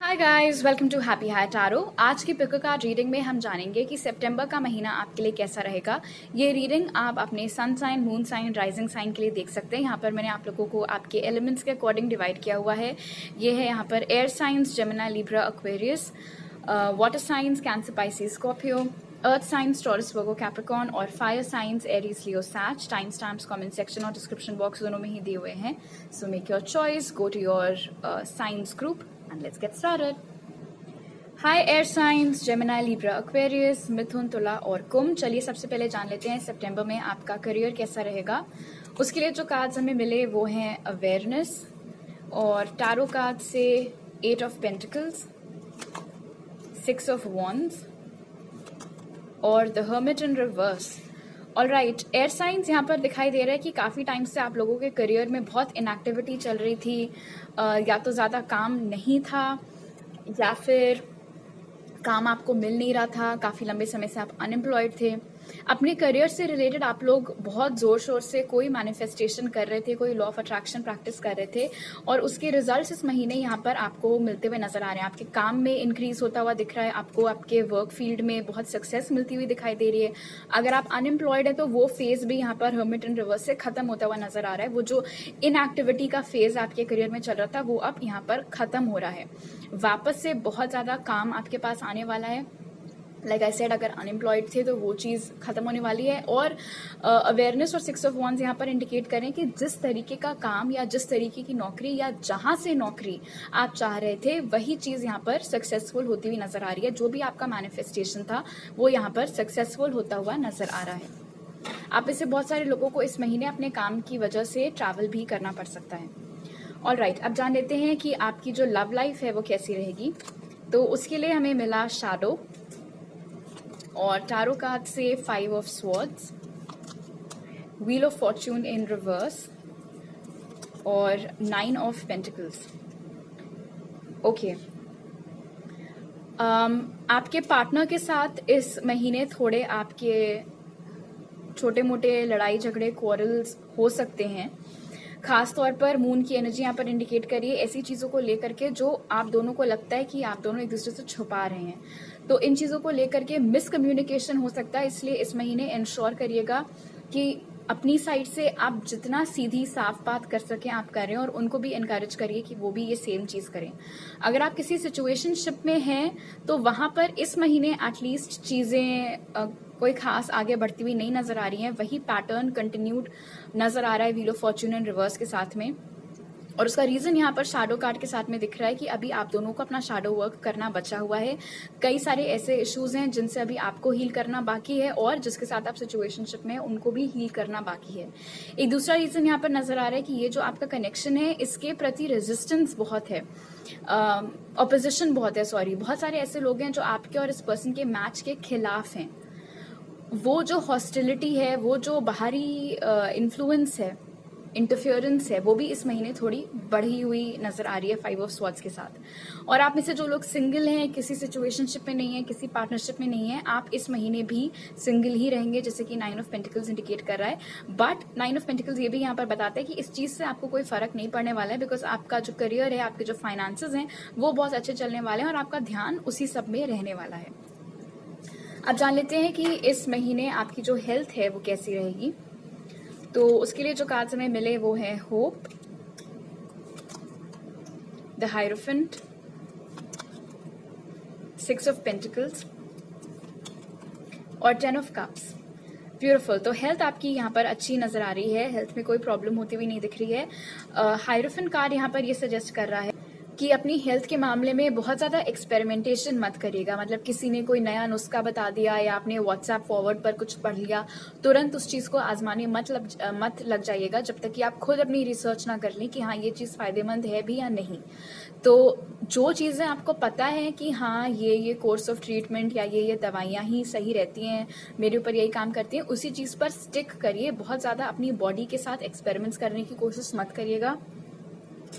Hi guys, welcome to Happy High Tarot. आज की pick card reading में हम जानेंगे कि सितंबर का महीना आपके लिए कैसा रहेगा। ये रीडिंग आप अपने sun sign, moon sign, rising sign के लिए देख सकते हैं। यहाँ पर मैंने आप लोगों को आपके एलिमेंट्स के अकॉर्डिंग डिवाइड किया हुआ है। ये है यहाँ पर air signs, Gemini, Libra, Aquarius, water signs, Cancer, Pisces, Scorpio, earth signs, Taurus, Virgo, Capricorn और fire signs, Aries, Leo, Sag. Time stamps comment section और डिस्क्रिप्शन बॉक्स दोनों में ही दिए हुए हैं। So make your choice, go to your साइंस group and let's get started. Hi air signs, Gemini, Libra, Aquarius, मिथुन, तुला और कुंभ। चलिए सबसे पहले जान लेते हैं सितंबर में आपका करियर कैसा रहेगा। उसके लिए जो कार्ड्स हमें मिले वो हैं अवेयरनेस और टैरो कार्ड से 8 ऑफ पेंटिकल्स, 6 ऑफ वॉन्ड्स और the hermit in reverse. Alright, air science यहाँ पर दिखाई दे रहा है कि काफ़ी टाइम से आप लोगों के करियर में बहुत इनएक्टिविटी चल रही थी। या तो ज़्यादा काम नहीं था या फिर काम आपको मिल नहीं रहा था। काफ़ी लंबे समय से आप अनएम्प्लॉयड थे। अपने करियर से रिलेटेड आप लोग बहुत ज़ोर शोर से कोई मैनिफेस्टेशन कर रहे थे, कोई लॉ ऑफ अट्रैक्शन प्रैक्टिस कर रहे थे और उसके रिजल्ट्स इस महीने यहाँ पर आपको मिलते हुए नजर आ रहे हैं। आपके काम में इंक्रीज होता हुआ दिख रहा है, आपको आपके वर्क फील्ड में बहुत सक्सेस मिलती हुई दिखाई दे रही है। अगर आप अनएम्प्लॉयड है तो वो फेज भी यहाँ पर हर्मिट इन रिवर्स से खत्म होता हुआ नजर आ रहा है। वो जो इनएक्टिविटी का फेज आपके करियर में चल रहा था वो अब यहाँ पर खत्म हो रहा है। वापस से बहुत ज्यादा काम आपके पास आने वाला है। लाइक आई सेड, अगर अनएम्प्लॉयड थे तो वो चीज़ खत्म होने वाली है। और अवेयरनेस और 6 ऑफ वॉन्ड्स यहाँ पर इंडिकेट करें कि जिस तरीके का काम या जिस तरीके की नौकरी या जहां से नौकरी आप चाह रहे थे वही चीज़ यहाँ पर सक्सेसफुल होती हुई नजर आ रही है। जो भी आपका मैनिफेस्टेशन था वो यहाँ पर सक्सेसफुल होता हुआ नजर आ रहा है। आप में से बहुत सारे लोगों को इस महीने अपने काम की वजह से ट्रैवल भी करना पड़ सकता है। ऑलराइट, अब जान लेते हैं कि आपकी जो लव लाइफ है वो कैसी रहेगी। तो उसके लिए हमें मिला शैडो और टैरो कार्ड से 5 of swords, wheel of Fortune in reverse और 9 ऑफ पेंटिकल्स। ओके, आपके पार्टनर के साथ इस महीने थोड़े आपके छोटे मोटे लड़ाई झगड़े, क्वारल्स हो सकते हैं। खास तौर पर मून की एनर्जी यहाँ पर इंडिकेट करिए ऐसी चीज़ों को लेकर के जो आप दोनों को लगता है कि आप दोनों एक दूसरे से छुपा रहे हैं। तो इन चीज़ों को लेकर के मिसकम्युनिकेशन हो सकता है। इसलिए इस महीने इंश्योर करिएगा कि अपनी साइड से आप जितना सीधी साफ बात कर सकें आप करें और उनको भी इनकरेज करिए कि वो भी ये सेम चीज़ करें। अगर आप किसी सिचुएशनशिप में हैं तो वहाँ पर इस महीने एटलीस्ट चीज़ें कोई खास आगे बढ़ती हुई नहीं नजर आ रही है। वही पैटर्न कंटिन्यूड नजर आ रहा है wheel of Fortune in reverse के साथ में। और उसका रीजन यहाँ पर शैडो कार्ड के साथ में दिख रहा है कि अभी आप दोनों को अपना शैडो वर्क करना बचा हुआ है। कई सारे ऐसे इश्यूज हैं जिनसे अभी आपको हील करना बाकी है और जिसके साथ आप सिचुएशनशिप में उनको भी हील करना बाकी है। एक दूसरा रीजन यहाँ पर नजर आ रहा है कि ये जो आपका कनेक्शन है इसके प्रति रेजिस्टेंस बहुत है, ऑपोजिशन बहुत है। सॉरी, बहुत सारे ऐसे लोग हैं जो आपके और इस पर्सन के मैच के खिलाफ हैं। वो जो हॉस्टिलिटी है, वो जो बाहरी इन्फ्लुएंस है, इंटरफियरेंस है, वो भी इस महीने थोड़ी बढ़ी हुई नजर आ रही है 5 ऑफ स्वॉर्ड्स के साथ। और आप में से जो लोग सिंगल हैं, किसी सिचुएशनशिप में नहीं है, किसी पार्टनरशिप में नहीं है, आप इस महीने भी सिंगल ही रहेंगे जैसे कि 9 ऑफ पेंटिकल्स इंडिकेट कर रहा है। बट 9 ऑफ पेंटिकल्स ये भी यहाँ पर बताता है कि इस चीज से आपको कोई फर्क नहीं पड़ने वाला है, बिकॉज आपका जो करियर है, आपके जो फाइनेंसेस हैं वो बहुत अच्छे चलने वाले हैं और आपका ध्यान उसी सब में रहने वाला है। अब जान लेते हैं कि इस महीने आपकी जो हेल्थ है वो कैसी रहेगी। तो उसके लिए जो कार्ड्स हमें मिले वो है hope, the hierophant, 6 of pentacles और 10 ऑफ कप्स। ब्यूटीफुल। तो हेल्थ आपकी यहाँ पर अच्छी नजर आ रही है, हेल्थ में कोई प्रॉब्लम होती हुई नहीं दिख रही है। हायरोफेंट कार्ड यहाँ पर ये सजेस्ट कर रहा है कि अपनी हेल्थ के मामले में बहुत ज़्यादा एक्सपेरिमेंटेशन मत करिएगा। मतलब किसी ने कोई नया नुस्खा बता दिया या आपने व्हाट्सएप फॉरवर्ड पर कुछ पढ़ लिया, तुरंत उस चीज़ को आजमाने मत लग जाइएगा जब तक कि आप खुद अपनी रिसर्च ना कर लें कि हाँ ये चीज़ फ़ायदेमंद है भी या नहीं। तो जो चीज़ें आपको पता है कि हाँ ये कोर्स ऑफ ट्रीटमेंट या ये दवाइयाँ ही सही रहती हैं, मेरे ऊपर यही काम करती हैं, उसी चीज़ पर स्टिक करिए। बहुत ज़्यादा अपनी बॉडी के साथ एक्सपेरिमेंट्स करने की कोशिश मत करिएगा।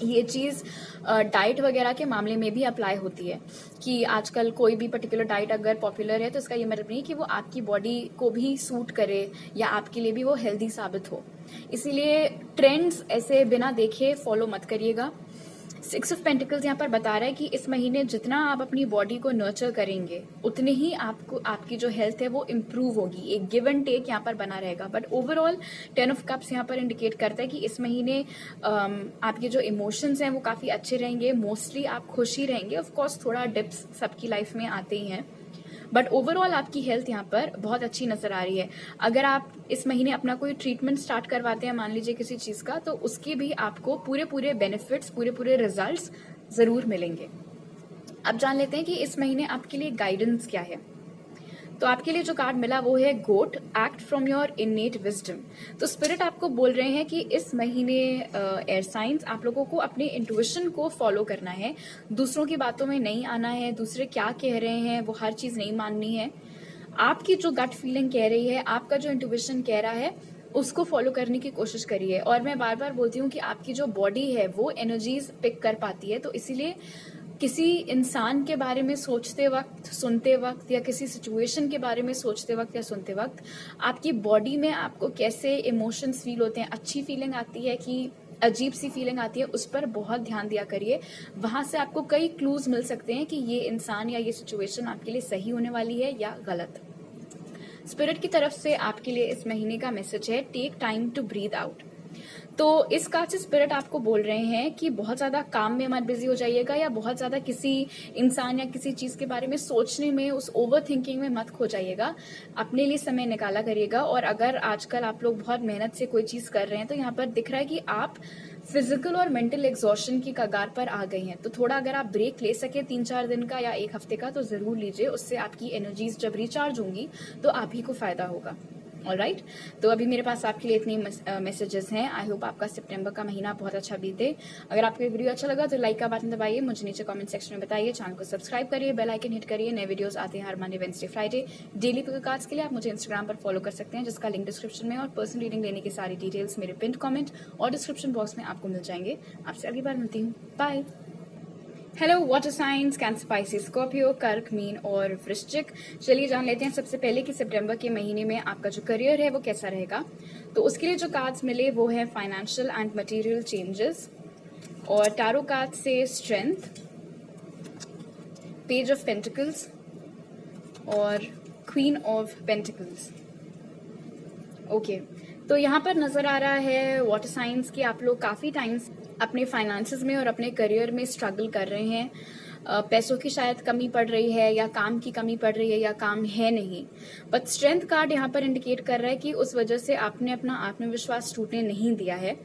ये चीज़ डाइट वगैरह के मामले में भी अप्लाई होती है कि आजकल कोई भी पर्टिकुलर डाइट अगर पॉपुलर है तो इसका ये मतलब नहीं कि वो आपकी बॉडी को भी सूट करे या आपके लिए भी वो हेल्दी साबित हो। इसीलिए ट्रेंड्स ऐसे बिना देखे फॉलो मत करिएगा। सिक्स ऑफ पेंटिकल्स यहाँ पर बता रहा है कि इस महीने जितना आप अपनी बॉडी को नर्चर करेंगे उतने ही आपको आपकी जो हेल्थ है वो इम्प्रूव होगी। एक गिव एंड टेक यहाँ पर बना रहेगा। बट ओवरऑल 10 ऑफ कप्स यहाँ पर इंडिकेट करता है कि इस महीने आपके जो इमोशंस हैं वो काफ़ी अच्छे रहेंगे। मोस्टली आप खुश ही रहेंगे। ऑफकोर्स थोड़ा डिप्स सबकी लाइफ में आते ही हैं, बट ओवरऑल आपकी हेल्थ यहाँ पर बहुत अच्छी नजर आ रही है। अगर आप इस महीने अपना कोई ट्रीटमेंट स्टार्ट करवाते हैं, मान लीजिए किसी चीज का, तो उसके भी आपको पूरे बेनिफिट्स, पूरे रिजल्ट्स जरूर मिलेंगे। अब जान लेते हैं कि इस महीने आपके लिए गाइडेंस क्या है। तो आपके लिए जो कार्ड मिला वो है गोट, act from your innate wisdom. तो स्पिरिट आपको बोल रहे हैं कि इस महीने एयर साइंस आप लोगों को अपने इंट्यूशन को फॉलो करना है। दूसरों की बातों में नहीं आना है, दूसरे क्या कह रहे हैं वो हर चीज नहीं माननी है। आपकी जो गट फीलिंग कह रही है, आपका जो इंट्यूशन कह रहा है, उसको फॉलो करने की कोशिश करिए। और मैं बार बार बोलती हूँ कि आपकी जो बॉडी है वो एनर्जीज पिक कर पाती है। तो इसीलिए किसी इंसान के बारे में सोचते वक्त, सुनते वक्त, या किसी सिचुएशन के बारे में सोचते वक्त या सुनते वक्त आपकी बॉडी में आपको कैसे इमोशंस फील होते हैं, अच्छी फीलिंग आती है कि अजीब सी फीलिंग आती है, उस पर बहुत ध्यान दिया करिए। वहां से आपको कई क्लूज मिल सकते हैं कि ये इंसान या ये सिचुएशन आपके लिए सही होने वाली है या गलत। स्पिरिट की तरफ से आपके लिए इस महीने का मैसेज है take time to breathe out. तो इस कार्ड से स्पिरिट आपको बोल रहे हैं कि बहुत ज्यादा काम में मत बिजी हो जाइएगा, या बहुत ज्यादा किसी इंसान या किसी चीज के बारे में सोचने में, उस ओवर थिंकिंग में मत खो जाइएगा। अपने लिए समय निकाला करिएगा। और अगर आजकल आप लोग बहुत मेहनत से कोई चीज कर रहे हैं तो यहाँ पर दिख रहा है कि आप फिजिकल और मेंटल एग्जॉशन की कगार पर आ गए हैं। तो थोड़ा अगर आप ब्रेक ले सके 3-4 दिन का या 1 हफ्ते का तो जरूर लीजिए। उससे आपकी एनर्जीज जब रिचार्ज होंगी तो आप ही को फायदा होगा। ऑलराइट, तो अभी मेरे पास आपके लिए इतनी मैसेजेस हैं। आई होप आपका सितंबर का महीना बहुत अच्छा बीते। अगर आपको ये वीडियो अच्छा लगा तो लाइक का बटन दबाइए, मुझे नीचे कमेंट सेक्शन में बताइए, चैनल को सब्सक्राइब करिए, बेल आइकन हिट करिए। नए वीडियोस आते हैं हर Monday, Wednesday, Friday. Daily pick cards के लिए आप मुझे इंस्टाग्राम पर फॉलो कर सकते हैं, जिसका लिंक डिस्क्रिप्शन में, और पर्सनल रीडिंग लेने की सारी डिटेल्स मेरे पिन कमेंट और डिस्क्रिप्शन बॉक्स में आपको मिल जाएंगे। आपसे अगली बार मिलती हूँ। Bye. Hello water signs, Cancer, Pisces, Scorpio, कर्क, मीन और वृश्चिक। चलिए जान लेते हैं सबसे पहले कि सितंबर के महीने में आपका जो करियर है वो कैसा रहेगा। तो उसके लिए जो कार्ड्स मिले वो है फाइनेंशियल एंड मटेरियल चेंजेस, और टैरो कार्ड से स्ट्रेंथ, पेज ऑफ पेंटिकल्स और क्वीन ऑफ पेंटिकल्स। ओके, तो यहाँ पर नजर आ रहा है वाटर साइंस की आप लोग काफी टाइम्स अपने फाइनेंसेस में और अपने करियर में स्ट्रगल कर रहे हैं। पैसों की शायद कमी पड़ रही है, या काम की कमी पड़ रही है, या काम है नहीं। बट स्ट्रेंथ कार्ड यहाँ पर इंडिकेट कर रहा है कि उस वजह से आपने अपना आत्मविश्वास टूटने नहीं दिया है।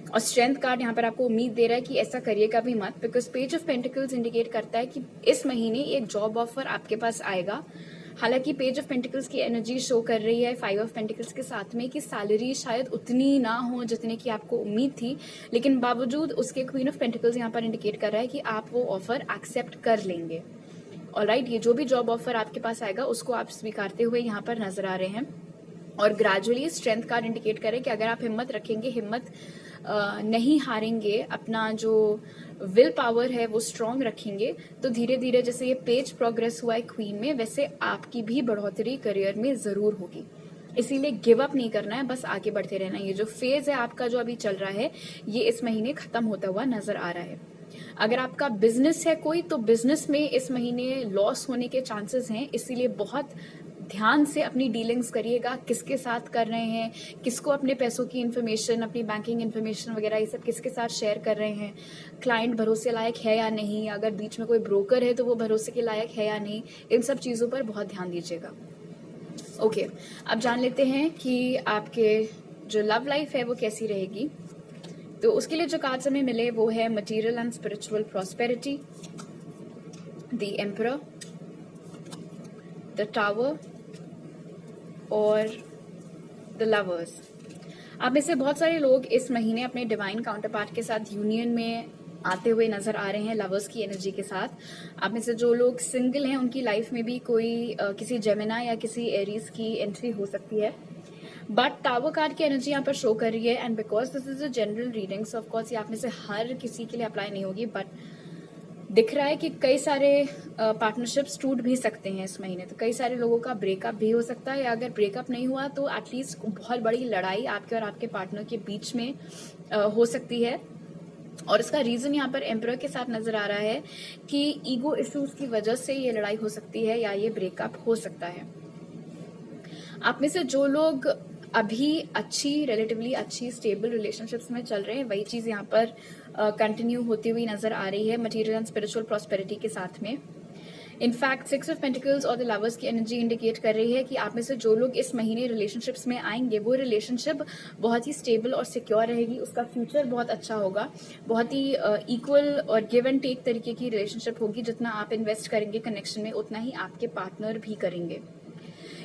और स्ट्रेंथ कार्ड यहाँ पर आपको उम्मीद दे रहा है कि ऐसा करिएगा भी मत, because page of pentacles indicate करता है कि इस महीने एक जॉब ऑफर आपके पास आएगा। हालांकि पेज ऑफ पेंटिकल्स की एनर्जी शो कर रही है 5 ऑफ पेंटिकल्स के साथ में कि सैलरी शायद उतनी ना हो जितने की आपको उम्मीद थी, लेकिन बावजूद उसके क्वीन ऑफ पेंटिकल्स यहाँ पर इंडिकेट कर रहा है कि आप वो ऑफर एक्सेप्ट कर लेंगे। ऑलराइट, ये जो भी जॉब ऑफर आपके पास आएगा उसको आप स्वीकारते हुए यहाँ पर नजर आ रहे हैं। और ग्रेजुअली स्ट्रेंथ कार्ड इंडिकेट करे कि अगर आप हिम्मत रखेंगे, हिम्मत नहीं हारेंगे, अपना जो विल पावर है वो स्ट्रांग रखेंगे, तो धीरे धीरे जैसे ये पेज प्रोग्रेस हुआ है क्वीन में, वैसे आपकी भी बढ़ोतरी करियर में जरूर होगी। इसीलिए गिव अप नहीं करना है, बस आगे बढ़ते रहना। ये जो फेज है आपका जो अभी चल रहा है ये इस महीने खत्म होता हुआ नजर आ रहा है। अगर आपका बिजनेस है कोई, तो बिजनेस में इस महीने लॉस होने के चांसेस हैं, इसीलिए बहुत ध्यान से अपनी डीलिंग्स करिएगा। किसके साथ कर रहे हैं, किसको अपने पैसों की इन्फॉर्मेशन, अपनी बैंकिंग इन्फॉर्मेशन वगैरह ये सब किसके साथ शेयर कर रहे हैं, क्लाइंट भरोसे लायक है या नहीं, अगर बीच में कोई ब्रोकर है तो वो भरोसे के लायक है या नहीं, इन सब चीज़ों पर बहुत ध्यान दीजिएगा। ओके, अब जान लेते हैं कि आपके जो लव लाइफ है वो कैसी रहेगी। तो उसके लिए जो कार्ड्स हमें मिले वो है material and spiritual prosperity, the emperor, the tower और द लवर्स। आप में से बहुत सारे लोग इस महीने अपने डिवाइन काउंटर पार्ट के साथ यूनियन में आते हुए नजर आ रहे हैं, लवर्स की एनर्जी के साथ। आप में से जो लोग सिंगल हैं उनकी लाइफ में भी कोई किसी जेमिना या किसी एरीज की एंट्री हो सकती है। बट टावर कार्ड की एनर्जी यहाँ पर शो कर रही है, and because this is a general reading, so of course ये आप में से हर किसी के लिए अप्लाई नहीं होगी, बट दिख रहा है कि कई सारे पार्टनरशिप्स टूट भी सकते हैं इस महीने। तो कई सारे लोगों का ब्रेकअप भी हो सकता है, या अगर ब्रेकअप नहीं हुआ तो एटलीस्ट बहुत बड़ी लड़ाई आपके और आपके पार्टनर के बीच में हो सकती है। और इसका रीजन यहाँ पर एम्परर के साथ नजर आ रहा है कि ईगो इश्यूज की वजह से ये लड़ाई हो सकती है या ये ब्रेकअप हो सकता है। आप में से जो लोग अभी अच्छी रिलेटिवली अच्छी स्टेबल रिलेशनशिप्स में चल रहे हैं, वही चीज यहाँ पर कंटिन्यू होती हुई नजर आ रही है मटेरियल एंड स्पिरिचुअल प्रॉस्पेरिटी के साथ में। इनफैक्ट 6 ऑफ पेंटिकल्स और द लवर्स की एनर्जी इंडिकेट कर रही है कि आप में से जो लोग इस महीने रिलेशनशिप्स में आएंगे, वो रिलेशनशिप बहुत ही स्टेबल और सिक्योर रहेगी, उसका फ्यूचर बहुत अच्छा होगा, बहुत ही इक्वल और गिव एंड टेक तरीके की रिलेशनशिप होगी। जितना आप इन्वेस्ट करेंगे कनेक्शन में, उतना ही आपके पार्टनर भी करेंगे।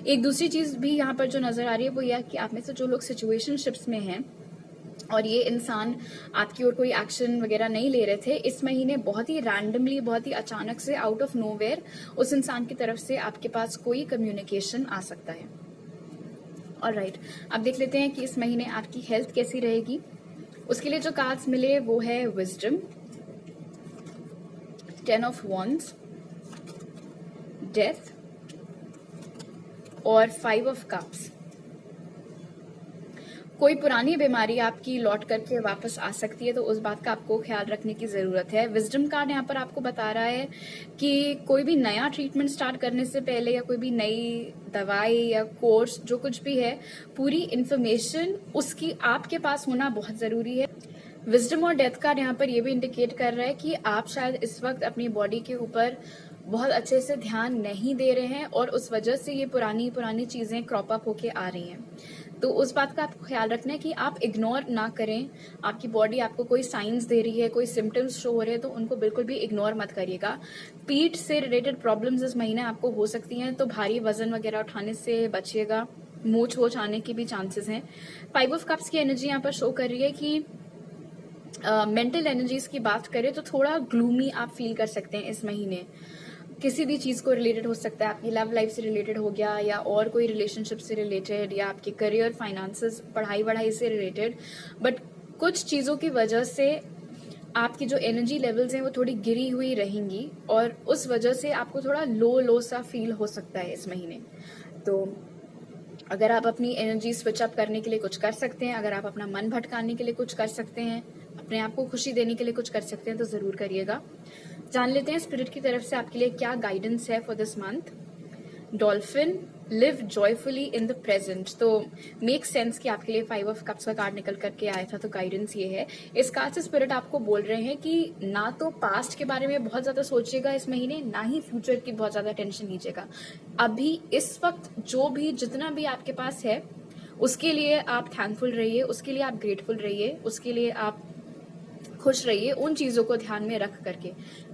एक दूसरी चीज भी यहाँ पर जो नजर आ रही है वो यह कि आप में से जो लोग सिचुएशनशिप्स में हैं और ये इंसान आपकी ओर कोई एक्शन वगैरह नहीं ले रहे थे, इस महीने बहुत ही रैंडमली, बहुत ही अचानक से, आउट ऑफ नोवेयर उस इंसान की तरफ से आपके पास कोई कम्युनिकेशन आ सकता है। ऑलराइट, अब देख लेते हैं कि इस महीने आपकी हेल्थ कैसी रहेगी। उसके लिए जो कार्ड्स मिले वो है विजडम, 10 ऑफ वॉन्ड्स, डेथ और 5 ऑफ कप्स। कोई पुरानी बीमारी आपकी लौट करके वापस आ सकती है, तो उस बात का आपको ख्याल रखने की जरूरत है। विजडम कार्ड यहाँ पर आपको बता रहा है कि कोई भी नया ट्रीटमेंट स्टार्ट करने से पहले या कोई भी नई दवाई या कोर्स जो कुछ भी है, पूरी इंफॉर्मेशन उसकी आपके पास होना बहुत जरूरी है। विजडम और डेथ कार्ड यहाँ पर ये भी इंडिकेट कर रहा है कि आप शायद इस वक्त अपनी बॉडी के ऊपर बहुत अच्छे से ध्यान नहीं दे रहे हैं और उस वजह से ये पुरानी पुरानी चीजें क्रॉप अप होके आ रही हैं। तो उस बात का आपको ख्याल रखना है कि आप इग्नोर ना करें। आपकी बॉडी आपको कोई साइंस दे रही है, कोई सिम्टम्स शो हो रहे हैं, तो उनको बिल्कुल भी इग्नोर मत करिएगा। पीठ से रिलेटेड प्रॉब्लम्स इस महीने आपको हो सकती हैं, तो भारी वजन वगैरह उठाने से बचिएगा। मूछ वोछ आने के भी चांसेस हैं। 5 ऑफ कप्स की एनर्जी यहाँ पर शो कर रही है कि मेंटल एनर्जीज की बात करें तो थोड़ा ग्लूमी आप फील कर सकते हैं इस महीने। किसी भी चीज को रिलेटेड हो सकता है, आपकी लव लाइफ से रिलेटेड हो गया या और कोई रिलेशनशिप से रिलेटेड या आपके करियर, फाइनेंसेस, पढ़ाई वढ़ाई से रिलेटेड। बट कुछ चीजों की वजह से आपकी जो एनर्जी लेवल्स हैं वो थोड़ी गिरी हुई रहेंगी और उस वजह से आपको थोड़ा लो सा फील हो सकता है इस महीने। तो अगर आप अपनी एनर्जी स्विच अप करने के लिए कुछ कर सकते हैं, अगर आप अपना मन भटकाने के लिए कुछ कर सकते हैं, अपने आप को खुशी देने के लिए कुछ कर सकते हैं, तो जरूर करिएगा। जान लेते हैं स्पिरिट की तरफ से आपके लिए क्या गाइडेंस है for this month. Dolphin, live joyfully in the present. तो मेक सेंस कि आपके लिए 5 ऑफ कप्स का कार्ड निकल करके आया था, तो गाइडेंस ये है। इस कार्ड से स्पिरिट आपको बोल रहे हैं कि ना तो पास्ट के बारे में बहुत ज्यादा सोचिएगा इस महीने, ना ही फ्यूचर की बहुत ज्यादा टेंशन लीजिएगा। अभी इस वक्त जो भी जितना भी आपके पास है उसके लिए आप थैंकफुल रहिए, उसके लिए आप ग्रेटफुल रहिए, उसके लिए आप खुश रहिए। उन चीजों को ध्यान में रख करके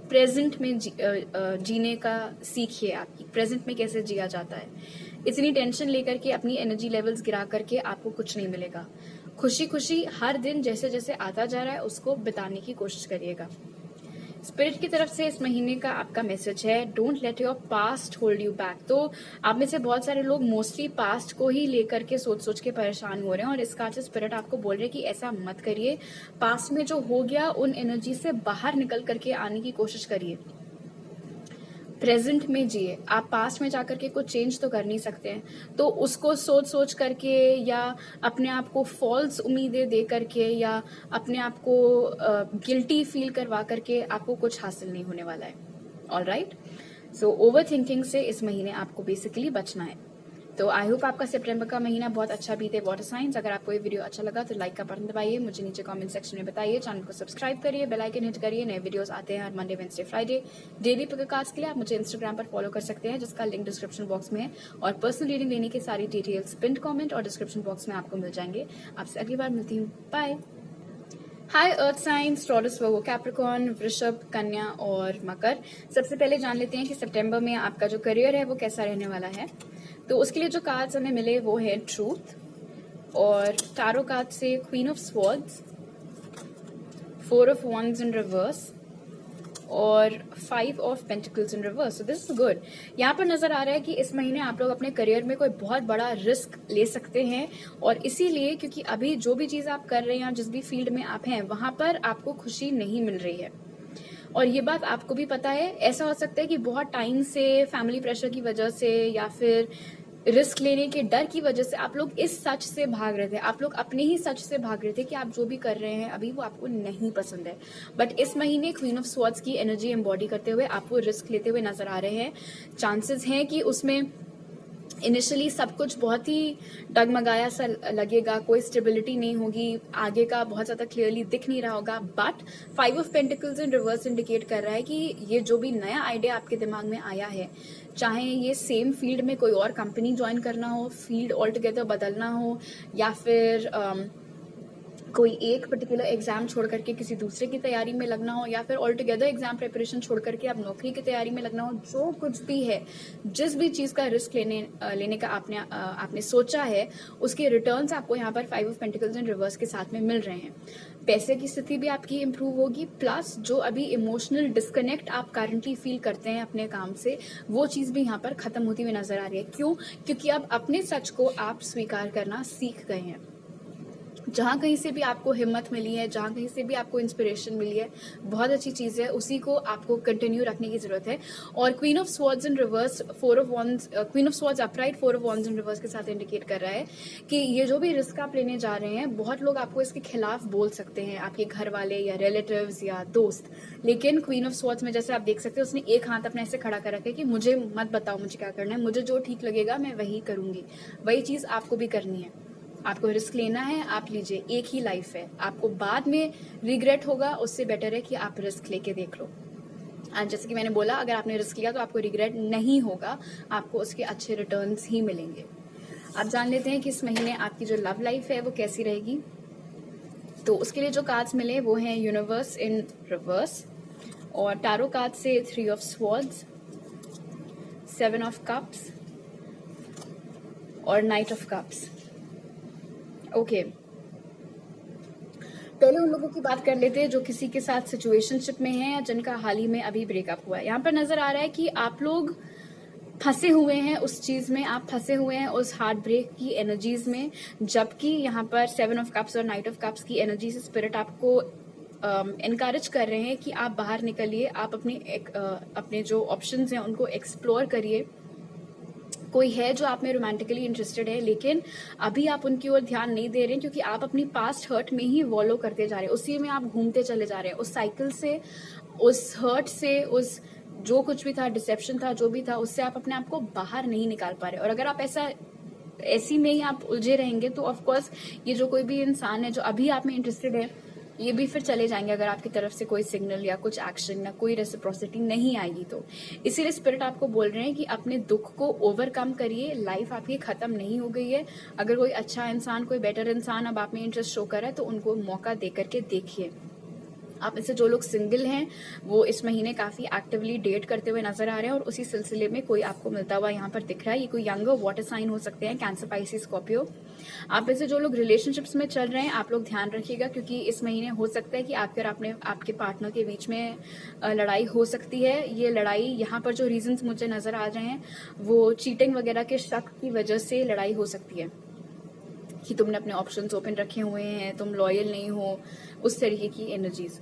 प्रेजेंट में जीने का सीखिए। आपकी प्रेजेंट में कैसे जिया जाता है। इतनी टेंशन लेकर के अपनी एनर्जी लेवल्स गिरा करके आपको कुछ नहीं मिलेगा। खुशी खुशी हर दिन जैसे जैसे आता जा रहा है उसको बिताने की कोशिश करिएगा। स्पिरिट की तरफ से इस महीने का आपका मैसेज है, don't let your past hold you back. तो आप में से बहुत सारे लोग मोस्टली पास्ट को ही लेकर के सोच सोच के परेशान हो रहे हैं और इस कार्ड से स्पिरिट आपको बोल रहे हैं कि ऐसा मत करिए। पास्ट में जो हो गया उन एनर्जी से बाहर निकल करके आने की कोशिश करिए। प्रेजेंट में जिए। आप पास्ट में जाकर के कुछ चेंज तो कर नहीं सकते हैं, तो उसको सोच सोच करके या अपने आप को फॉल्स उम्मीदें दे करके या अपने आप को गिल्टी फील करवा करके आपको कुछ हासिल नहीं होने वाला है। ऑलराइट, सो ओवर थिंकिंग से इस महीने आपको बेसिकली बचना है। तो आई होप आपका सितंबर का महीना बहुत अच्छा बीते वाटर साइंस। अगर आपको ये वीडियो अच्छा लगा तो लाइक का बटन दबाइए, मुझे नीचे कमेंट सेक्शन में बताइए, चैनल को सब्सक्राइब करिए, बेल आइकन हिट करिए। नए वीडियोस आते हैं हर मंडे, वेडनेसडे, फ्राइडे। डेली पिककास्ट के लिए आप मुझे इंस्टाग्राम पर फॉलो कर सकते हैं, जिसका लिंक डिस्क्रिप्शन बॉक्स में है। और पर्सनल रीडिंग लेने की सारी डिटेल्स पिन कॉमेंट और डिस्क्रिप्शन बॉक्स में आपको मिल जाएंगे। आपसे अगली बार मिलती हूँ, बाय। हाय अर्थ साइंस, टॉरस, वर्गो, कैप्रिकॉर्न, वृषभ, कन्या और मकर। सबसे पहले जान लेते हैं कि सितंबर में आपका जो करियर है वो कैसा रहने वाला है। तो उसके लिए जो कार्ड्स हमें मिले वो है ट्रूथ और टारो कार्ड से queen of swords, 4 of wands in reverse और 5 of pentacles in reverse. So this is good. यहाँ पर नजर आ रहा है कि इस महीने आप लोग अपने करियर में कोई बहुत बड़ा रिस्क ले सकते हैं और इसीलिए क्योंकि अभी जो भी चीज आप कर रहे हैं, जिस भी फील्ड में आप हैं, वहां पर आपको खुशी नहीं मिल रही है और ये बात आपको भी पता है। ऐसा हो सकता है कि बहुत टाइम से फैमिली प्रेशर की वजह से या फिर रिस्क लेने के डर की वजह से आप लोग इस सच से भाग रहे थे, आप लोग अपने ही सच से भाग रहे थे कि आप जो भी कर रहे हैं अभी वो आपको नहीं पसंद है। बट इस महीने क्वीन ऑफ स्वॉर्ड्स की एनर्जी एम्बॉडी करते हुए आपको रिस्क लेते हुए नजर आ रहे हैं। चांसेस हैं कि उसमें इनिशियली सब कुछ बहुत ही डगमगाया सा लगेगा, कोई स्टेबिलिटी नहीं होगी, आगे का बहुत ज्यादा क्लियरली दिख नहीं रहा होगा। But 5 of pentacles in reverse indicate कर रहा है कि ये जो भी नया आइडिया आपके दिमाग में आया है, चाहे ये सेम फील्ड में कोई और कंपनी ज्वाइन करना हो, फील्ड ऑल टुगेदर बदलना हो, या फिर कोई एक पर्टिकुलर एग्जाम छोड़ करके किसी दूसरे की तैयारी में लगना हो, या फिर ऑल टुगेदर एग्जाम प्रिपरेशन छोड़ करके आप नौकरी की तैयारी में लगना हो, जो कुछ भी है, जिस भी चीज का रिस्क लेने का आपने सोचा है, उसके रिटर्न्स आपको यहाँ पर 5 ऑफ पेंटिकल्स इन रिवर्स के साथ में मिल रहे हैं। पैसे की स्थिति भी आपकी इंप्रूव होगी, प्लस जो अभी इमोशनल डिस्कनेक्ट आप करंटली फील करते हैं अपने काम से, वो चीज भी यहाँ पर खत्म होती हुई नजर आ रही है। क्यों? क्योंकि अब अपने सच को आप स्वीकार करना सीख गए हैं। जहां कहीं से भी आपको हिम्मत मिली है, जहां कहीं से भी आपको इंस्पिरेशन मिली है, बहुत अच्छी चीज है, उसी को आपको कंटिन्यू रखने की जरूरत है। और queen of swords in reverse, queen of swords upright 4 of wands in reverse के साथ इंडिकेट कर रहा है कि ये जो भी रिस्क आप लेने जा रहे हैं, बहुत लोग आपको इसके खिलाफ बोल सकते हैं, आपके घर वाले या रिलेटिव्स या दोस्त। लेकिन क्वीन ऑफ स्वॉर्ड्स में जैसे आप देख सकते हैं, उसने एक हाथ अपने ऐसे खड़ा कर रखा है कि मुझे मत बताओ मुझे क्या करना है, मुझे जो ठीक लगेगा मैं वही करूंगी। वही चीज आपको भी करनी है। आपको रिस्क लेना है, आप लीजिए, एक ही लाइफ है, आपको बाद में रिग्रेट होगा, उससे बेटर है कि आप रिस्क लेके देख लो। और जैसे कि मैंने बोला, अगर आपने रिस्क लिया तो आपको रिग्रेट नहीं होगा, आपको उसके अच्छे रिटर्न्स ही मिलेंगे। अब जान लेते हैं कि इस महीने आपकी जो लव लाइफ है वो कैसी रहेगी। तो उसके लिए जो कार्ड्स मिले वो हैं यूनिवर्स इन रिवर्स, और टैरो कार्ड से 3 ऑफ स्वॉर्ड्स, 7 ऑफ कप्स और नाइट ऑफ कप्स। ओके, पहले उन लोगों की बात कर लेते हैं जो किसी के साथ सिचुएशनशिप में हैं या जिनका हाल ही में अभी ब्रेकअप हुआ है। यहाँ पर नजर आ रहा है कि आप लोग फंसे हुए हैं उस चीज में, आप फंसे हुए हैं उस हार्ट ब्रेक की एनर्जीज में, जबकि यहाँ पर 7 ऑफ कप्स और नाइट ऑफ कप्स की एनर्जी से स्पिरिट आपको एनकरेज कर रहे हैं कि आप बाहर निकलिए, आप अपने जो ऑप्शंस हैं उनको एक्सप्लोर करिए। कोई है जो आप में रोमांटिकली इंटरेस्टेड है, लेकिन अभी आप उनकी ओर ध्यान नहीं दे रहे हैं, क्योंकि आप अपनी पास्ट हर्ट में ही वॉलो करते जा रहे हैं, उसी में आप घूमते चले जा रहे हैं, उस साइकिल से, उस हर्ट से, उस जो कुछ भी था, डिसेप्शन था, जो भी था, उससे आप अपने आप को बाहर नहीं निकाल पा रहे। और अगर आप ऐसी में ही आप उलझे रहेंगे तो ऑफकोर्स ये जो कोई भी इंसान है जो अभी आप में इंटरेस्टेड है, ये भी फिर चले जाएंगे अगर आपकी तरफ से कोई सिग्नल या कुछ एक्शन या कोई रेसिप्रोसिटी नहीं आएगी तो। इसीलिए स्पिरिट आपको बोल रहे हैं कि अपने दुख को ओवरकम करिए, लाइफ आपकी खत्म नहीं हो गई है। अगर कोई अच्छा इंसान, कोई बेटर इंसान अब आप में इंटरेस्ट शो कर रहा है तो उनको मौका दे करके देखिए। आप में से जो लोग सिंगल हैं वो इस महीने काफी एक्टिवली डेट करते हुए नजर आ रहे हैं, और उसी सिलसिले में कोई आपको मिलता हुआ यहाँ पर दिख रहा है। ये कोई यंगर वाटर साइन हो सकते हैं, कैंसर, पाइसिस, स्कॉर्पियो। आप में से जो लोग रिलेशनशिप्स में चल रहे हैं, आप लोग ध्यान रखिएगा, क्योंकि इस महीने हो सकता है कि आपके और आपके पार्टनर के बीच में लड़ाई हो सकती है। ये लड़ाई, यहाँ पर जो रीजंस मुझे नजर आ रहे हैं वो चीटिंग वगैरह के शक की वजह से लड़ाई हो सकती है, कि तुमने अपने ऑप्शंस ओपन रखे हुए हैं, तुम लॉयल नहीं हो, उस तरीके की energies.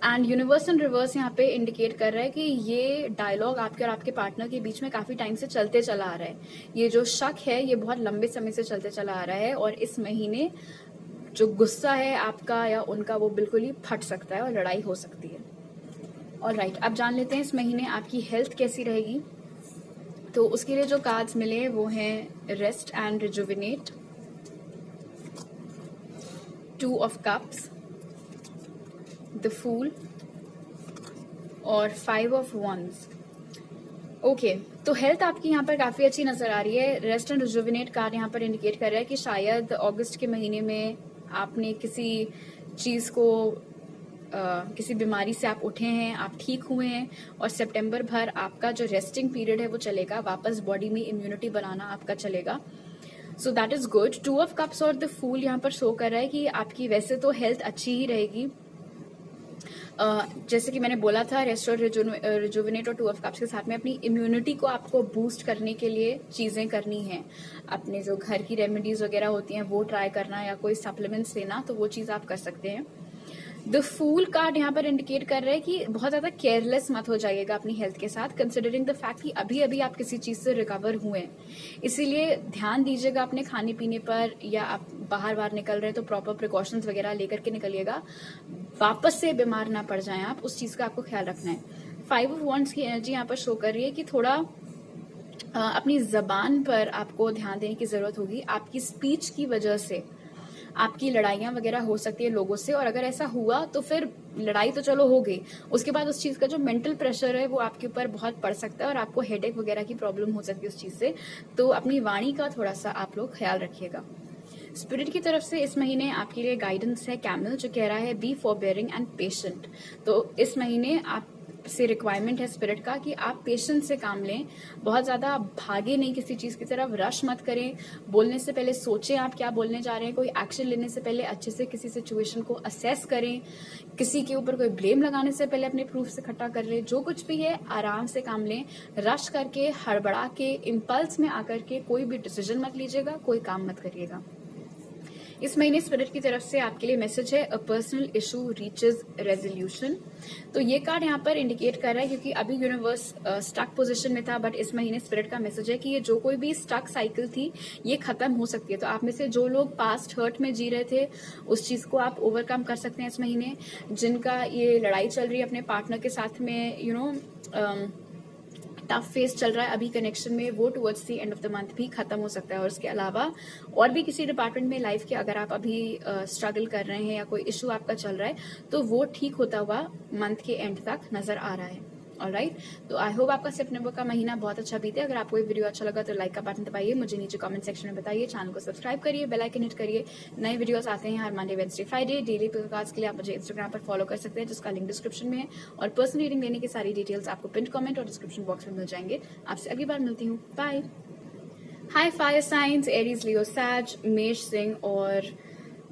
And universe in reverse यहाँ पे इंडिकेट कर रहा है कि ये डायलॉग आपके और आपके पार्टनर के बीच में काफी टाइम से चलते चला आ रहा है। ये जो शक है ये बहुत लंबे समय से चलते चला आ रहा है, और इस महीने जो गुस्सा है आपका या उनका वो बिल्कुल ही फट सकता है और लड़ाई हो सकती है। ऑलराइट, अब जान लेते हैं इस महीने आपकी हेल्थ कैसी रहेगी। तो उसके लिए जो कार्ड्स मिले वो हैं rest and rejuvenate, 2 of cups, the fool और 5 ऑफ वॉन्ड्स। ओके, तो हेल्थ आपकी यहाँ पर काफी अच्छी नजर आ रही है। रेस्ट एंड रिजुविनेट कार्ड यहाँ पर इंडिकेट कर रहा है कि शायद अगस्त के महीने में आपने किसी चीज को किसी बीमारी से आप उठे हैं, आप ठीक हुए हैं, और सितंबर भर आपका जो रेस्टिंग पीरियड है वो चलेगा, वापस बॉडी में इम्यूनिटी बनाना आपका चलेगा। So that is good. 2 of cups और द फूल यहाँ पर शो कर रहा है कि आपकी वैसे तो हेल्थ अच्छी ही रहेगी। जैसे कि मैंने बोला था, रेस्ट और रिजुविनेट और 2 ऑफ कप्स के साथ में अपनी इम्यूनिटी को आपको बूस्ट करने के लिए चीजें करनी है। अपने जो घर की रेमेडीज वगैरह होती हैं वो ट्राई करना, या कोई सप्लीमेंट्स लेना, तो वो चीज आप कर सकते हैं। द फूल कार्ड यहाँ पर इंडिकेट कर रहा है कि बहुत ज्यादा केयरलेस मत हो जाइएगा अपनी हेल्थ के साथ, कंसिडरिंग द फैक्ट कि अभी अभी आप किसी चीज से रिकवर हुए हैं। इसीलिए ध्यान दीजिएगा अपने खाने पीने पर, या आप बाहर निकल रहे हैं तो प्रॉपर प्रिकॉशंस वगैरह लेकर के निकलिएगा, वापस से बीमार ना पड़ जाएं आप, उस चीज का आपको ख्याल रखना है। 5 ऑफ वॉन्ड्स की एनर्जी यहाँ पर शो कर रही है कि थोड़ा अपनी जबान पर आपको ध्यान देने की जरूरत होगी। आपकी स्पीच की वजह से आपकी लड़ाइयां वगैरह हो सकती है लोगों से, और अगर ऐसा हुआ तो फिर लड़ाई तो चलो हो गई, उसके बाद उस चीज का जो मेंटल प्रेशर है वो आपके ऊपर बहुत पड़ सकता है और आपको हेडेक वगैरह की प्रॉब्लम हो सकती है उस चीज से। तो अपनी वाणी का थोड़ा सा आप लोग ख्याल रखिएगा। स्पिरिट की तरफ से इस महीने आपके लिए गाइडेंस है कैमल, जो कह रहा है बी फॉरबेयरिंग एंड पेशेंट। तो इस महीने आप से रिक्वायरमेंट है स्पिरिट का कि आप पेशेंस से काम लें, बहुत ज्यादा भागे नहीं किसी चीज की तरफ, रश मत करें, बोलने से पहले सोचें आप क्या बोलने जा रहे हैं, कोई एक्शन लेने से पहले अच्छे से किसी सिचुएशन को असेस करें, किसी के ऊपर कोई ब्लेम लगाने से पहले अपने प्रूफ से इकट्ठा कर लें, जो कुछ भी है आराम से काम लें, रश करके हड़बड़ा के इम्पल्स में आकर के कोई भी डिसीजन मत लीजिएगा, कोई काम मत करिएगा। इस महीने स्पिरिट की तरफ से आपके लिए मैसेज है a personal issue reaches resolution. तो ये कार्ड यहाँ पर इंडिकेट कर रहा है क्योंकि अभी यूनिवर्स स्टक पोजीशन में था, बट इस महीने स्पिरिट का मैसेज है कि ये जो कोई भी स्टक साइकिल थी ये खत्म हो सकती है। तो आप में से जो लोग पास्ट हर्ट में जी रहे थे उस चीज को आप ओवरकम कर सकते हैं इस महीने। जिनका ये लड़ाई चल रही है अपने पार्टनर के साथ में, टफ फेस चल रहा है अभी कनेक्शन में, वो towards the end of the month भी खत्म हो सकता है। और उसके अलावा और भी किसी डिपार्टमेंट में लाइफ के अगर आप अभी स्ट्रगल कर रहे हैं या कोई इशू आपका चल रहा है तो वो ठीक होता हुआ मंथ के एंड तक नजर आ रहा है। ऑलराइट, तो आई होप आपका सितंबर का महीना बहुत अच्छा बीते। अगर आपको ये वीडियो अच्छा लगा तो लाइक का बटन दबाइए, मुझे नीचे कमेंट सेक्शन में बताइए, चैनल को सब्सक्राइब करिए, बेल आइकन हिट करिए। नए वीडियोस आते हैं हर Monday Wednesday Friday. Daily podcast के लिए आप मुझे इंस्टाग्राम पर फॉलो कर सकते हैं जिसका लिंक डिस्क्रिप्शन में है, और पर्सनल रीडिंग लेने की सारी डिटेल्स आपको पिन कमेंट और डिस्क्रिप्शन बॉक्स में मिल जाएंगे। आपसे अगली बार मिलती हूँ, बाय। हाय फायर साइंस, एरीज, लियो, सैज, मेष, सिंह और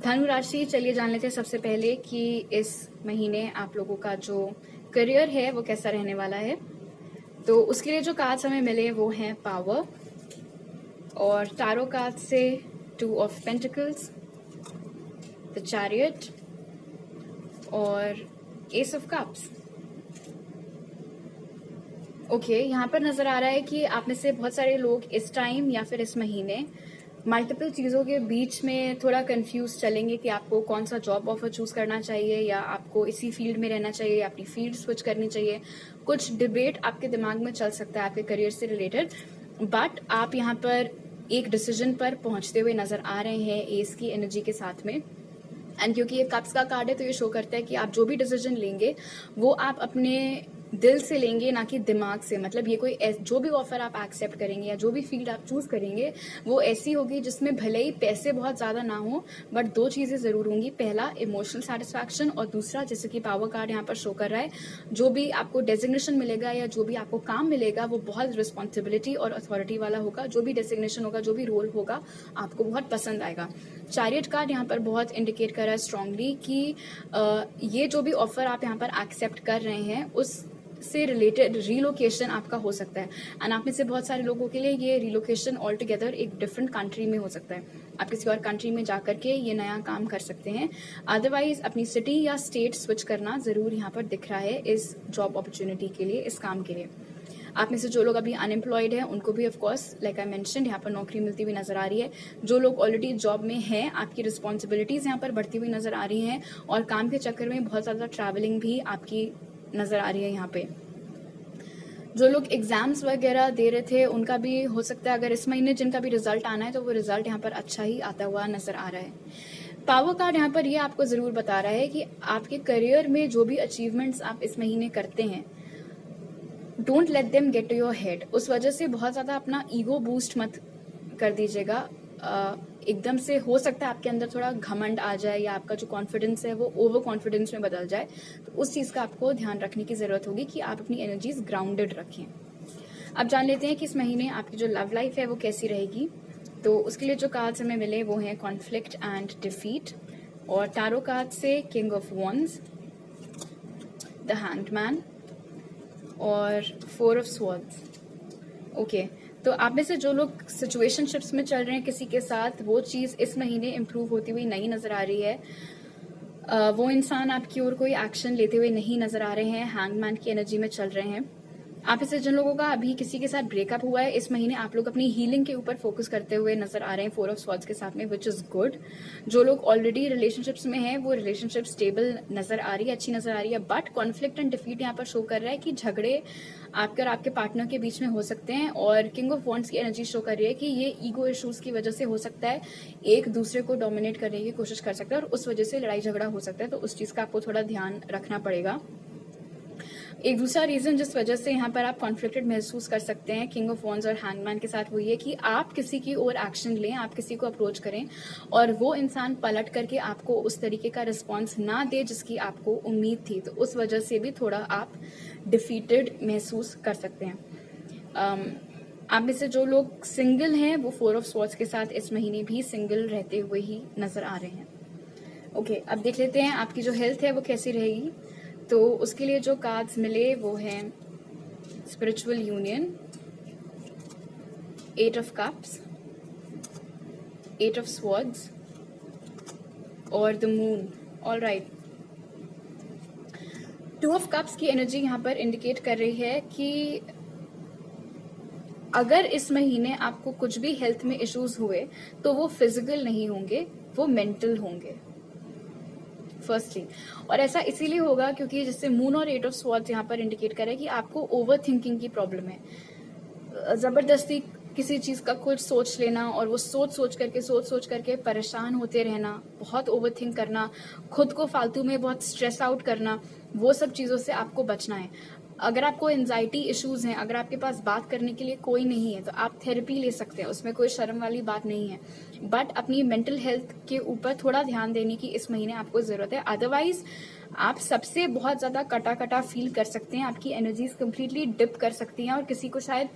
धनु राशि। चलिए जान लेते हैं सबसे पहले कि इस महीने आप लोगों का जो करियर है वो कैसा रहने वाला है। तो उसके लिए जो कार्ड्स हमें मिले वो हैं पावर, और टैरो कार्ड से 2 ऑफ पेंटिकल्स, द चैरियट और एस ऑफ कप्स। ओके, यहाँ पर नजर आ रहा है कि आप में से बहुत सारे लोग इस टाइम या फिर इस महीने मल्टीपल चीज़ों के बीच में थोड़ा कंफ्यूज चलेंगे कि आपको कौन सा जॉब ऑफर चूज करना चाहिए, या आपको इसी फील्ड में रहना चाहिए, या अपनी फील्ड स्विच करनी चाहिए। कुछ डिबेट आपके दिमाग में चल सकता है आपके करियर से रिलेटेड, बट आप यहाँ पर एक डिसीजन पर पहुंचते हुए नजर आ रहे हैं एस की एनर्जी के साथ में। एंड क्योंकि ये कप्स का कार्ड है तो ये शो करता है कि आप जो भी डिसीजन लेंगे वो आप अपने दिल से लेंगे, ना कि दिमाग से। मतलब ये कोई जो भी ऑफर आप एक्सेप्ट करेंगे या जो भी फील्ड आप चूज करेंगे वो ऐसी होगी जिसमें भले ही पैसे बहुत ज्यादा ना हो, बट 2 चीजें जरूर होंगी। पहला इमोशनल सेटिस्फैक्शन, और दूसरा जैसे कि पावर कार्ड यहाँ पर शो कर रहा है, जो भी आपको डेजिग्नेशन मिलेगा या जो भी आपको काम मिलेगा वो बहुत रिस्पॉन्सिबिलिटी और अथॉरिटी वाला होगा। जो भी डेजिग्नेशन होगा, जो भी रोल होगा, आपको बहुत पसंद आएगा। चैरियट कार्ड यहाँ पर बहुत इंडिकेट कर रहा है स्ट्रांगली कि ये जो भी ऑफर आप यहाँ पर एक्सेप्ट कर रहे हैं उस से रिलेटेड रिलोकेशन आपका हो सकता है। एंड आप में से बहुत सारे लोगों के लिए ये रिलोकेशन ऑल टुगेदर एक डिफरेंट कंट्री में हो सकता है। आप किसी और कंट्री में जाकर के ये नया काम कर सकते हैं। अदरवाइज अपनी सिटी या स्टेट स्विच करना जरूर यहाँ पर दिख रहा है इस जॉब अपॉर्चुनिटी के लिए, इस काम के लिए। आप में से जो लोग अभी अनएम्प्लॉयड हैं उनको भी ऑफकोर्स लाइक आई मेंशन्ड यहाँ पर नौकरी मिलती हुई नजर आ रही है। जो लोग ऑलरेडी जॉब में हैं, आपकी रिस्पॉन्सिबिलिटीज यहाँ पर बढ़ती हुई नजर आ रही हैं, और काम के चक्कर में बहुत ज्यादा ट्रैवलिंग भी आपकी नजर आ रही है यहाँ पे। जो लोग एग्जाम्स वगैरह दे रहे थे उनका भी हो सकता है, अगर इस महीने जिनका भी रिजल्ट आना है तो वो रिजल्ट यहाँ पर अच्छा ही आता हुआ नजर आ रहा है। पावर कार्ड यहाँ पर ये आपको जरूर बता रहा है कि आपके करियर में जो भी अचीवमेंट्स आप इस महीने करते हैं, don't let them get to your head. उस वजह से बहुत ज्यादा अपना ईगो बूस्ट मत कर दीजिएगा। एकदम से हो सकता है आपके अंदर थोड़ा घमंड आ जाए, या आपका जो कॉन्फिडेंस है वो ओवर कॉन्फिडेंस में बदल जाए। तो उस चीज का आपको ध्यान रखने की जरूरत होगी कि आप अपनी एनर्जीज ग्राउंडेड रखें। अब जान लेते हैं कि इस महीने आपकी जो लव लाइफ है वो कैसी रहेगी। तो उसके लिए जो कार्ड्स हमें मिले वो हैं कॉन्फ्लिक्ट एंड डिफीट, और टैरो कार्ड से king of wands, the hanged man और 4 ऑफ स्वॉर्ड्स। ओके, तो आप में से जो लोग सिचुएशनशिप्स में चल रहे हैं किसी के साथ, वो चीज इस महीने इम्प्रूव होती हुई नहीं नजर आ रही है। वो इंसान आपकी ओर कोई एक्शन लेते हुए नहीं नजर आ रहे हैं, हैंगमैन की एनर्जी में चल रहे हैं। आप इसे जिन लोगों का अभी किसी के साथ ब्रेकअप हुआ है, इस महीने आप लोग अपनी हीलिंग के ऊपर फोकस करते हुए नजर आ रहे हैं 4 ऑफ स्वॉर्ड्स के साथ में, विच इज गुड। जो लोग ऑलरेडी रिलेशनशिप्स में हैं वो रिलेशनशिप स्टेबल नजर आ रही है, अच्छी नजर आ रही है। बट कॉन्फ्लिक्ट एंड डिफीट यहाँ पर शो कर रहा है कि झगड़े आपके और आपके पार्टनर के बीच में हो सकते हैं। और किंग ऑफ वॉन्ड्स की एनर्जी शो कर रही है कि ये ईगो इश्यूज की वजह से हो सकता है, एक दूसरे को डोमिनेट करने की कोशिश कर सकता है और उस वजह से लड़ाई झगड़ा हो सकता है। तो उस चीज का आपको थोड़ा ध्यान रखना पड़ेगा। एक दूसरा रीजन जिस वजह से यहाँ पर आप कॉन्फ्लिक्टेड महसूस कर सकते हैं किंग ऑफ वॉन्ड्स और हैंगमैन के साथ, वो ये कि आप किसी की ओर एक्शन लें, आप किसी को अप्रोच करें और वो इंसान पलट करके आपको उस तरीके का रिस्पॉन्स ना दे जिसकी आपको उम्मीद थी। तो उस वजह से भी थोड़ा आप डिफीटेड महसूस कर सकते हैं। आप में से जो लोग सिंगल हैं वो 4 ऑफ स्वॉर्ड्स के साथ इस महीने भी सिंगल रहते हुए ही नजर आ रहे हैं। ओके, अब देख लेते हैं आपकी जो हेल्थ है वो कैसी रहेगी। तो उसके लिए जो कार्ड्स मिले वो हैं spiritual union, 8 of cups, 8 of swords और the moon. All right, 2 of cups की एनर्जी यहाँ पर इंडिकेट कर रही है कि अगर इस महीने आपको कुछ भी हेल्थ में इश्यूज हुए तो वो फिजिकल नहीं होंगे, वो मेंटल होंगे फर्स्टली। और ऐसा इसीलिए होगा क्योंकि जैसे मून और 8 ऑफ स्वॉर्ड्स यहाँ पर इंडिकेट कर रहा है कि आपको ओवर थिंकिंग की प्रॉब्लम है। जबरदस्ती किसी चीज का कुछ सोच लेना और वो सोच सोच करके परेशान होते रहना, बहुत ओवर थिंक करना, खुद को फालतू में बहुत स्ट्रेस आउट करना, वो सब चीजों से आपको बचना है। अगर आपको एंजाइटी इश्यूज हैं, अगर आपके पास बात करने के लिए कोई नहीं है तो आप थेरेपी ले सकते हैं, उसमें कोई शर्म वाली बात नहीं है। बट अपनी मेंटल हेल्थ के ऊपर थोड़ा ध्यान देने की इस महीने आपको जरूरत है। अदरवाइज आप सबसे बहुत ज्यादा कटा फील कर सकते हैं, आपकी एनर्जीज कंप्लीटली डिप कर सकती हैं और किसी को शायद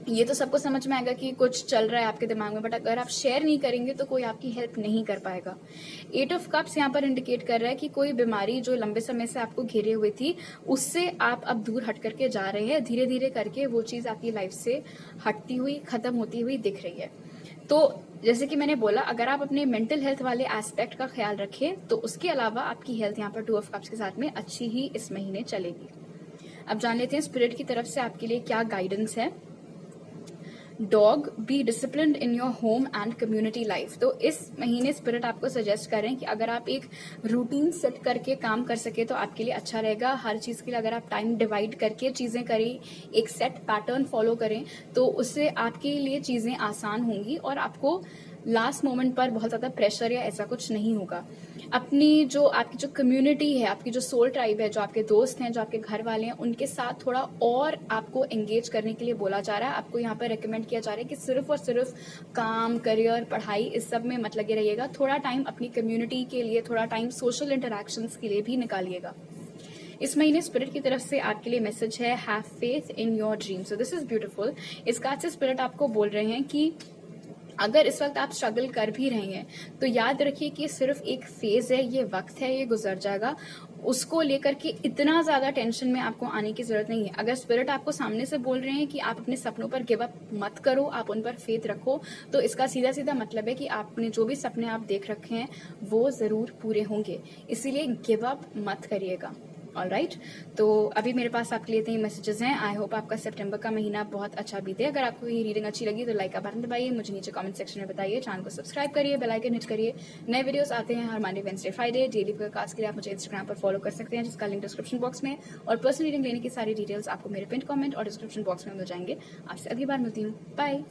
ये तो सबको समझ में आएगा कि कुछ चल रहा है आपके दिमाग में, बट अगर आप शेयर नहीं करेंगे तो कोई आपकी हेल्प नहीं कर पाएगा। 8 ऑफ कप्स यहाँ पर इंडिकेट कर रहा है कि कोई बीमारी जो लंबे समय से आपको घेरे हुए थी उससे आप अब दूर हट करके जा रहे हैं, धीरे धीरे करके वो चीज आपकी लाइफ से हटती हुई, खत्म होती हुई दिख रही है। तो जैसे कि मैंने बोला, अगर आप अपने मेंटल हेल्थ वाले एस्पेक्ट का ख्याल रखें तो उसके अलावा आपकी हेल्थ यहाँ पर 2 ऑफ कप्स के साथ में अच्छी ही इस महीने चलेगी। अब जान लेते हैं स्पिरिट की तरफ से आपके लिए क्या गाइडेंस है। Dog, be disciplined in your home and community life. तो इस महीने स्पिरिट आपको सजेस्ट कर रहे हैं कि अगर आप एक रूटीन सेट करके काम कर सके तो आपके लिए अच्छा रहेगा। हर चीज के लिए अगर आप टाइम डिवाइड करके चीजें करें, एक सेट पैटर्न फॉलो करें तो उससे आपके लिए चीजें आसान होंगी और आपको लास्ट मोमेंट पर बहुत ज्यादा प्रेशर या ऐसा कुछ नहीं होगा। अपनी जो आपकी जो कम्युनिटी है, आपकी जो सोल ट्राइब है, जो आपके दोस्त हैं, जो आपके घर वाले हैं, उनके साथ थोड़ा और आपको एंगेज करने के लिए बोला जा रहा है। आपको यहाँ पर रिकमेंड किया जा रहा है कि सिर्फ और सिर्फ काम, करियर, पढ़ाई इस सब में मत लगे रहिएगा। थोड़ा टाइम अपनी कम्युनिटी के लिए, थोड़ा टाइम सोशल इंटरेक्शंस के लिए भी निकालिएगा। इस महीने स्पिरिट की तरफ से आपके लिए मैसेज है, have faith in your dream. So this is beautiful. इस कार्ड से स्पिरिट आपको बोल रहे हैं कि अगर इस वक्त आप स्ट्रगल कर भी रहे हैं तो याद रखिए कि सिर्फ एक फेज है, ये वक्त है, ये गुजर जाएगा। उसको लेकर के इतना ज्यादा टेंशन में आपको आने की जरूरत नहीं है। अगर स्पिरिट आपको सामने से बोल रहे हैं कि आप अपने सपनों पर गिव अप मत करो, आप उन पर फेथ रखो, तो इसका सीधा सीधा मतलब है कि आपने जो भी सपने आप देख रखे हैं वो जरूर पूरे होंगे, इसीलिए गिव अप मत करिएगा। ऑल राइट, तो अभी मेरे पास आपके लिए इतने मैसेजेस हैं। आई होप आपका सितंबर का महीना बहुत अच्छा बीते। अगर आपको ये रीडिंग अच्छी लगी तो लाइक का बटन दबाइए, मुझे नीचे कमेंट सेक्शन में बताइए, चैनल को सब्सक्राइब करिए, बेल आइकन हिट करिए। नए वीडियोस आते हैं हर Monday, Wednesday, Friday. Daily podcast के लिए आप मुझे इंस्टाग्राम पर फॉलो कर सकते हैं, जिसका लिंक डिस्क्रिप्शन बॉक्स में, और पर्सनल रीडिंग लेने की सारी डिटेल्स आपको मेरे पिन कमेंट और डिस्क्रिप्शन बॉक्स में मिल जाएंगे। आपसे अगली बार मिलती हूँ, बाय।